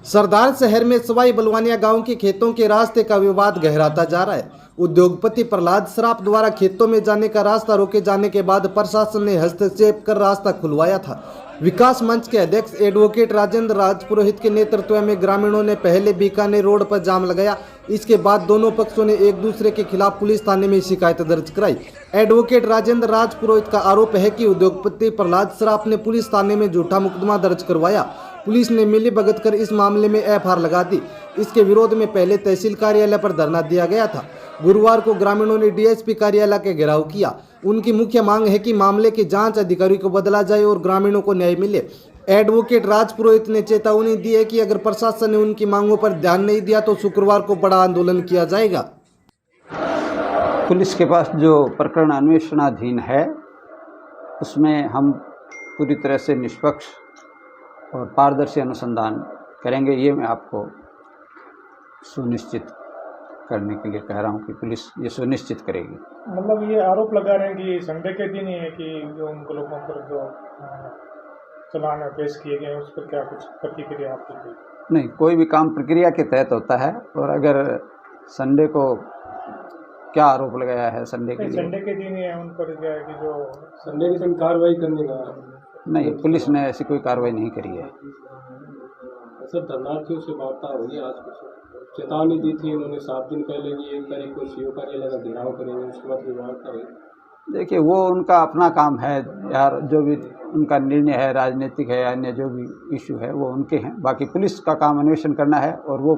सरदार शहर में सवाई बलवानिया गांव के खेतों के रास्ते का विवाद गहराता जा रहा है। उद्योगपति प्रहलाद सराफ द्वारा खेतों में जाने का रास्ता रोके जाने के बाद प्रशासन ने हस्तक्षेप कर रास्ता खुलवाया था। विकास मंच के अध्यक्ष एडवोकेट राजेंद्र राजपुरोहित के नेतृत्व में ग्रामीणों ने पहले बीकानेर रोड पर जाम लगाया। इसके बाद दोनों पक्षों ने एक दूसरे के खिलाफ पुलिस थाने में शिकायत दर्ज कराई। एडवोकेट राजेंद्र राजपुरोहित का आरोप है कि उद्योगपति प्रहलाद सराफ ने पुलिस थाने में झूठा मुकदमा दर्ज करवाया। पुलिस ने मिलीभगत कर इस मामले में एफआईआर लगा दी। इसके विरोध में पहले तहसील कार्यालय पर धरना दिया गया था। गुरुवार को ग्रामीणों ने डीएसपी कार्यालय के घेराव किया। उनकी मुख्य मांग है कि मामले के जांच अधिकारी को बदला जाए और ग्रामीणों को न्याय मिले। एडवोकेट राजपुरोहित ने चेतावनी दी है कि अगर प्रशासन ने उनकी मांगों पर ध्यान नहीं दिया तो शुक्रवार को बड़ा आंदोलन किया जाएगा। पुलिस के पास जो प्रकरण अन्वेषणाधीन है उसमें हम पूरी तरह से निष्पक्ष और पारदर्शी अनुसंधान करेंगे। ये मैं आपको सुनिश्चित करने के लिए कह रहा हूँ कि पुलिस ये सुनिश्चित करेगी। मतलब ये आरोप लगा रहे हैं कि संडे के दिन ही है कि जो उनको लोगों पर जो चालान पेश किए गए उस पर क्या कुछ प्रतिक्रिया आपकी? नहीं, कोई भी काम प्रक्रिया के तहत होता है और अगर संडे को क्या आरोप लगाया है संडे के दिन ही है उन पर क्या है कि जो संडे के दिन कार्रवाई करने का नहीं, पुलिस ने ऐसी कोई कार्रवाई नहीं करी है। सर, धरनार्थियों से वार्ता हुई आज कुछ चेतावनी दी थी उन्होंने 7 दिन पहले कि 1 तारीख को सीओ कार्यालय का घेराव करेंगे, उसके बाद वार्ता हुई। देखिए, वो उनका अपना काम है यार, जो भी उनका निर्णय है राजनीतिक है, अन्य जो भी इशू है वो उनके हैं। बाकी पुलिस का काम अन्वेषण करना है और वो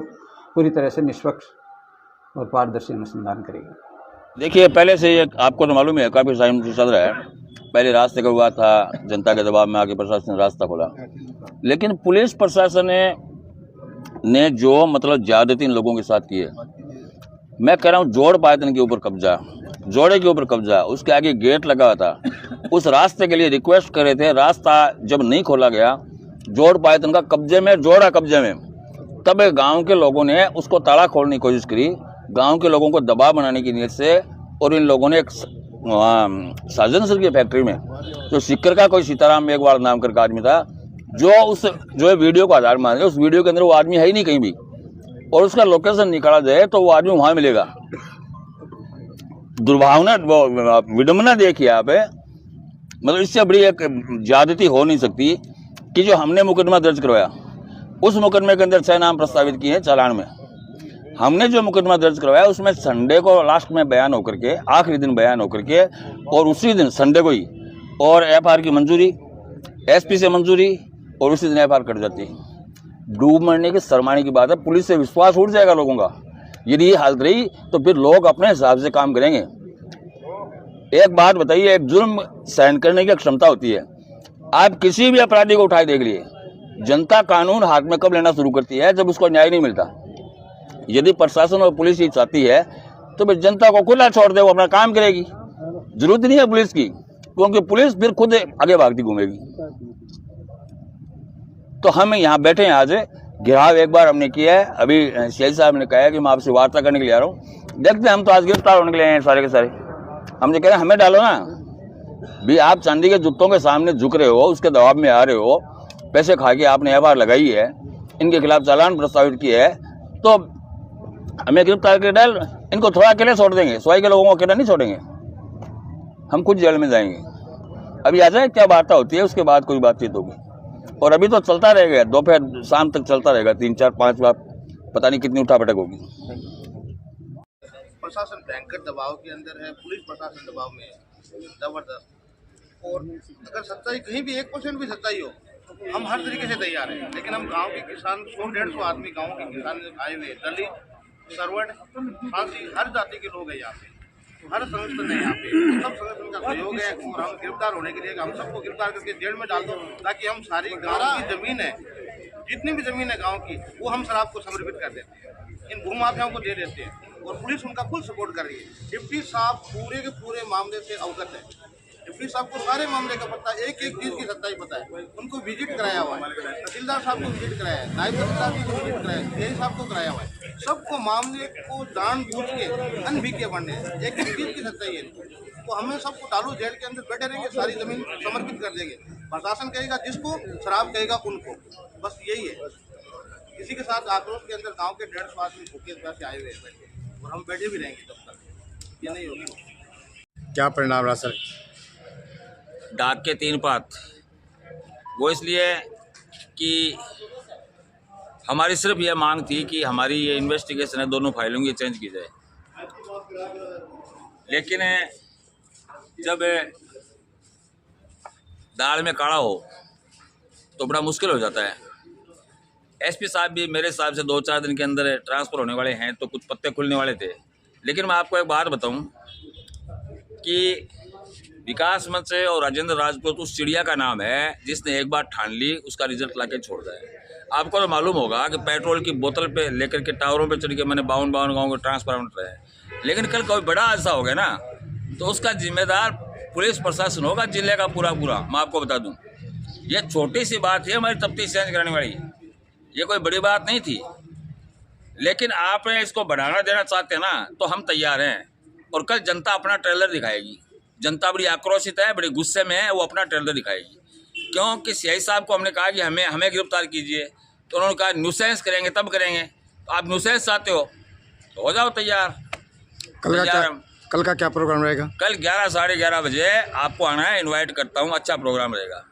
पूरी तरह से निष्पक्ष और पारदर्शी अनुसंधान करेगी। देखिए, पहले से ये आपको तो मालूम है काफ़ी टाइम से चल रहा है। पहले रास्ते का हुआ था, जनता के दबाव में आके प्रशासन ने रास्ता खोला, लेकिन पुलिस प्रशासन ने जो मतलब ज्यादती इन लोगों के साथ की है, मैं कह रहा हूँ जोड़ पायतन के ऊपर कब्जा, जोड़े के ऊपर कब्जा, उसके आगे गेट लगा हुआ था। उस रास्ते के लिए रिक्वेस्ट कर रहे थे, रास्ता जब नहीं खोला गया, जोड़ पायतन का कब्जे में, जोड़ा कब्जे में, तब गांव के लोगों ने उसको ताला खोलने की कोशिश करी, गांव के लोगों को दबाव बनाने की नीयत से। और इन लोगों ने एक साजन सर की फैक्ट्री में जो सिक्कर का कोई सीताराम मेघवाल नाम करके आदमी था, जो वीडियो को आधार मान रहे, उस वीडियो के अंदर वो आदमी है ही नहीं कहीं भी, और उसका लोकेशन निकाला जाए तो वो आदमी वहां मिलेगा। दुर्भावना, विडंबना देखिए आप, मतलब इससे बड़ी एक ज्यादती हो नहीं सकती कि जो हमने मुकदमा दर्ज करवाया, उस मुकदमे के अंदर 6 नाम प्रस्तावित किए हैं चालान में। हमने जो मुकदमा दर्ज करवाया उसमें संडे को लास्ट में बयान होकर के, आखिरी दिन बयान होकर के, और उसी दिन संडे को ही और एफआईआर की मंजूरी, एसपी से मंजूरी, और उसी दिन एफआईआर कट जाती है। डूब मरने की शर्माने की बात है। पुलिस से विश्वास उठ जाएगा लोगों का। यदि ये हालत रही तो फिर लोग अपने हिसाब से काम करेंगे। एक बात बताइए, एक जुर्म सहन करने की क्षमता होती है। आप किसी भी अपराधी को उठाए देख लिए, जनता कानून हाथ में कब लेना शुरू करती है? जब उसको न्याय नहीं मिलता। यदि प्रशासन और पुलिस ही चाहती है तो फिर जनता को खुला छोड़ दे, वो अपना काम करेगी। जरूरत नहीं है पुलिस की, क्योंकि पुलिस फिर खुद आगे भागती घूमेगी। तो हम यहाँ बैठे हैं, आज घेराव एक बार हमने किया है। अभी सीआई साहब ने कहा है कि मैं आपसे वार्ता करने के लिए आ रहा हूँ। देखते हैं, हम तो आज गिरफ्तार होने के लिए हैं सारे के सारे। हमने कह रहे हैं हमें डालो ना भी, आप चांदी के जूतों के सामने झुक रहे हो, उसके दबाव में आ रहे हो, पैसे खा के आपने एफआईआर लगाई है, इनके खिलाफ चालान प्रस्तावित किया है, तो हमें गिरफ्तार कर डाल। इनको थोड़ा अकेले छोड़ देंगे, सवाई के लोगों को अकेला नहीं छोड़ेंगे, हम खुद जेल में जाएंगे। अभी आ जाए क्या वार्ता होती है, उसके बाद कोई बातचीत होगी। और अभी तो चलता रहेगा, दोपहर शाम तक चलता रहेगा, 3, 4, 5 बार, पता नहीं कितनी उठापटक होगी। प्रशासन भयंकर दबाव के अंदर है, पुलिस प्रशासन दबाव में है जबरदस्त। और अगर सच्चाई कहीं भी 1% भी सच्चाई हो, हम हर तरीके से तैयार हैं। लेकिन हम गांव के किसान 100-150 आदमी गांव के किसान आए हुए, दलित, सरवण, फांसी, हर जाति के लोग हैं यहाँ पे, हर संगठन है यहाँ पे, सब संगठन का सहयोग है। और हम गिरफ्तार होने के लिए हम सबको गिरफ्तार करके जेल में डाल दो, ताकि हम सारी गांव की जमीन है, जितनी भी जमीन है गांव की, वो हम शराब को समर्पित कर देते हैं, इन भूमाफियाओं को दे देते हैं। और पुलिस उनका फुल सपोर्ट कर रही है। डिप्टी साहब पूरे के पूरे मामले से अवगत है। डिप्टी साहब को सारे मामले का पता है, एक एक चीज की सच्चाई पता है। उनको विजिट कराया हुआ है, तहसीलदार साहब को विजिट कराया है, नायब तहसीलदार को विजिट कराया है, सीआई साहब को कराया हुआ है। सबको मामले को जानबूझ के अनभिज्ञ बनने, एक एक चीज की सच्चाई है। तो हमें सबको डालू जेल के अंदर बैठे रहेंगे, सारी जमीन समर्पित कर देंगे। प्रशासन कहेगा जिसको, शराब कहेगा उनको, बस यही है। इसी के साथ आक्रोश के अंदर गांव के 150 आदमी भूखे प्यासे से आए हुए हैं बैठे, और हम बैठे भी रहेंगे तब तक, ये नहीं होगा। क्या परिणाम रहा सर? डाक के 3 पात, वो इसलिए कि हमारी सिर्फ यह मांग थी कि हमारी ये इन्वेस्टिगेशन है, दोनों फाइलों की चेंज की जाए। लेकिन जब दाल में काढ़ा हो तो बड़ा मुश्किल हो जाता है। एसपी साहब भी मेरे हिसाब से 2-4 दिन के अंदर ट्रांसफ़र होने वाले हैं, तो कुछ पत्ते खुलने वाले थे। लेकिन मैं आपको एक बात बताऊं कि विकास मंच से और राजेंद्र राजपूत उस चिड़िया का नाम है जिसने एक बार ठान ली, उसका रिजल्ट लाके छोड़ता है। आपको तो मालूम होगा कि पेट्रोल की बोतल पे लेकर के टावरों पे चढ़ के मैंने 52 गाँव के ट्रांसफार्मर है, लेकिन कल कोई बड़ा हादसा हो गया ना, तो उसका जिम्मेदार पुलिस प्रशासन होगा, जिले का पूरा। मैं आपको बता दूं, ये छोटी सी बात है हमारी तफ्तीश चेंज कराने वाली, ये कोई बड़ी बात नहीं थी। लेकिन आप इसको बढ़ाना देना चाहते हैं ना, तो हम तैयार हैं। और कल जनता अपना ट्रेलर दिखाएगी। जनता बड़ी आक्रोशित है, बड़ी गुस्से में है, वो अपना ट्रेलर दिखाएगी। क्योंकि सीआई साहब को हमने कहा कि हमें गिरफ्तार कीजिए, तो उन्होंने कहा न्यूसेंस करेंगे तब करेंगे। तो आप न्यूसेंस चाहते हो तो हो जाओ तैयार। कल का क्या प्रोग्राम रहेगा? कल 11 साढ़े 11 बजे आपको आना है, इनवाइट करता हूँ, अच्छा प्रोग्राम रहेगा।